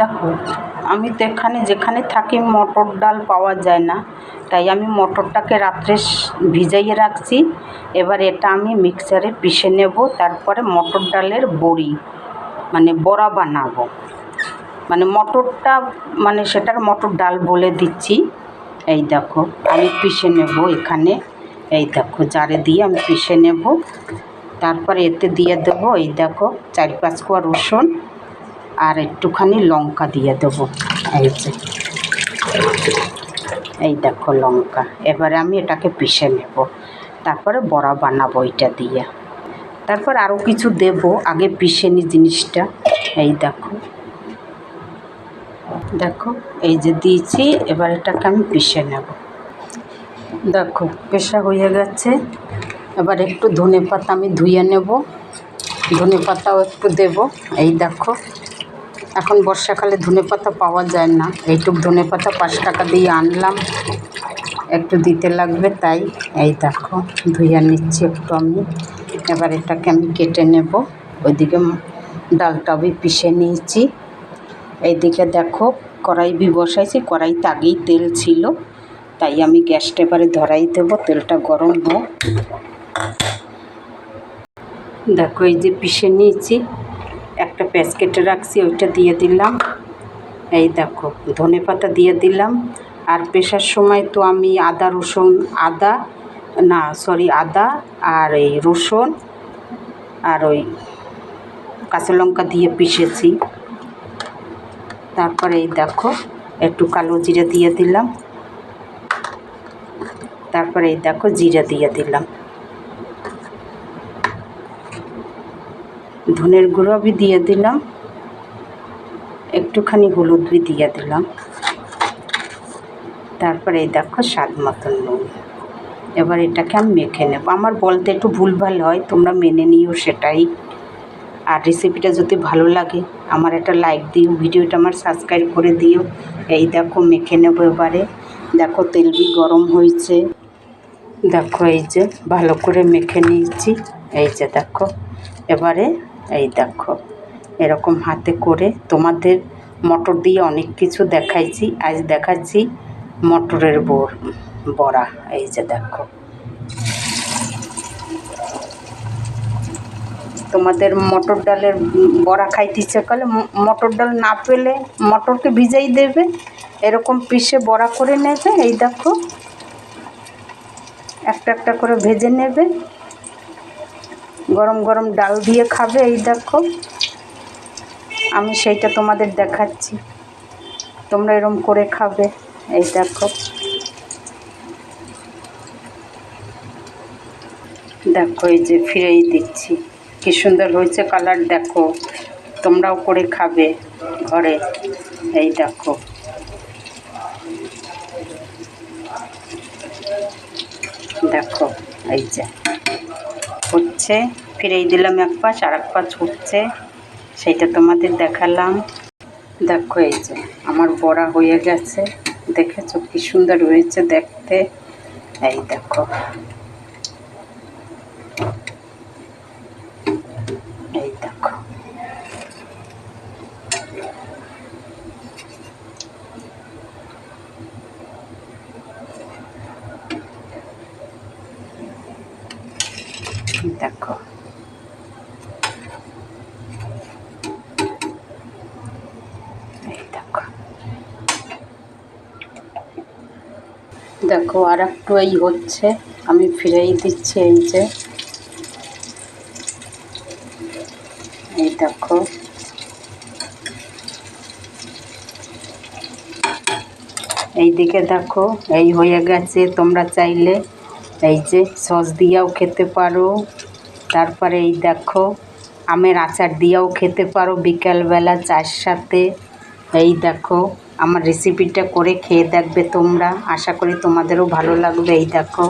দেখো, আমি তো এখানে যেখানে থাকি মটর ডাল পাওয়া যায় না, তাই আমি মটরটাকে রাত্রে ভিজাইয়ে রাখছি। এবার এটা আমি মিক্সারে পিষে নেব, তারপরে মটর ডালের বড়ি মানে বড়া বানাবো। মানে মটরটা মানে সেটার মটর ডাল বলে দিচ্ছি। এই দেখো আমি পিষে নেব এখানে, এই দেখো জারে দিয়ে আমি পিষে নেব। তারপরে এতে দিয়ে দেবো এই দেখো 4-5 কোয়া রসুন আর একটুখানি লঙ্কা দিয়ে দেবো। এই দেখো লঙ্কা। এবারে আমি এটাকে পিষে নেব, তারপরে বড়া বানাবো এটা দিয়ে। তারপর আরও কিছু দেব, আগে পিষে নি জিনিসটা। এই দেখো দেখো এই যে দিয়েছি, এবার এটাকে আমি পিষে নেব। দেখো পেশা হয়ে গেছে। এবার একটু ধনেপাতা আমি ধুয়ে নেব, ধনেপাতাও একটু দেব। এই দেখো এখন বর্ষাকালে ধনেপাতা পাওয়া যায় না, এইটুক ধনেপাতা 5 টাকা দিয়ে আনলাম, একটু দিতে লাগবে তাই। এই দেখো ধুয়ে নিচ্ছি একটু আমি। এবার এটাকে আমি কেটে নেব। ওইদিকে ডালটা আমি পিষে নিয়েছি। এইদিকে দেখো কড়াই বসাইছি, কড়াইতে আগেই তেল ছিল, তাই আমি গ্যাসটা এবারে ধরাই দেবো, তেলটা গরম হোক। দেখো এই যে পিষে নিয়েছি, একটা পেঁয়াজ কেটে রাখছি ওইটা দিয়ে দিলাম। এই দেখো ধনেপাতা দিয়ে দিলাম। আর পেশার সময় তো আমি আদা আর এই রসুন আর ওই কাঁচা লঙ্কা দিয়ে পিষেছি। তারপরে এই দেখো একটু কালো জিরে দিয়ে দিলাম, তারপরে এই দেখো জিরে দিয়ে দিলাম, ধনের গুঁড়ো भी দিয়ে দিলাম, একটুখানি হলুদ भी দিয়ে দিলাম। তারপরে এই দেখো স্বাদ মতন নুন। এবার এটাকে আমি মেখে নেব। আমার বলতে একটু ভুলভাল হয়, তোমরা মেনে নিও সেটাই। আর রেসিপিটা যদি ভালো লাগে আমার একটা লাইক দিও, ভিডিওটা আমার সাবস্ক্রাইব করে দিও। এই দেখো মেখে নেব এবারে। দেখো তেল भी গরম হয়েছে। দেখো এই যে ভালো করে মেখে নিয়েছি। এই যে দেখো এবারে এই দেখো এরকম হাতে করে, তোমাদের মটর দিয়ে অনেক কিছু দেখাইছি, আজ দেখাচ্ছি মটরের বড়া। এই যে দেখো তোমাদের মটর ডালের বড়া খাইতে ইচ্ছে করলে মটর ডাল না পেলে মটরকে ভিজাই দেবে, এরকম পিষে বড়া করে নেবে। এই দেখো একটা একটা করে ভেজে নেবে, গরম গরম ডাল দিয়ে খাবে। এই দেখো আমি সেইটা তোমাদের দেখাচ্ছি, তোমরা এরকম করে খাবে। এই দেখো দেখো এই যে ফিরেই দিচ্ছি, কি সুন্দর হয়েছে কালার। দেখো তোমরাও করে খাবে ঘরে। এই দেখো দেখো এই যে হচ্ছে, ফিরেই দিলাম এক পাশ, আর এক পাশ হচ্ছে, সেইটা তোমাদের দেখালাম। দেখো এই যে আমার বড়া হয়ে গেছে, দেখেছো কি সুন্দর হয়েছে দেখতে। এই দেখো এই দেখো দেখো দেখো আর একটু এই হচ্ছে, আমি ফিরেই দিচ্ছি। এই যে এই দেখো এইদিকে দেখো এই হয়ে গেছে। তোমরা চাইলে এই যে সস দিয়েও খেতে পারো, তারপরে এই দেখো আমের আচার দিয়েও খেতে পারো বিকেলবেলা চায়ের সাথে। এই দেখো আমার রেসিপিটা করে খেয়ে দেখবে তোমরা, আশা করি তোমাদেরও ভালো লাগবে। এই দেখো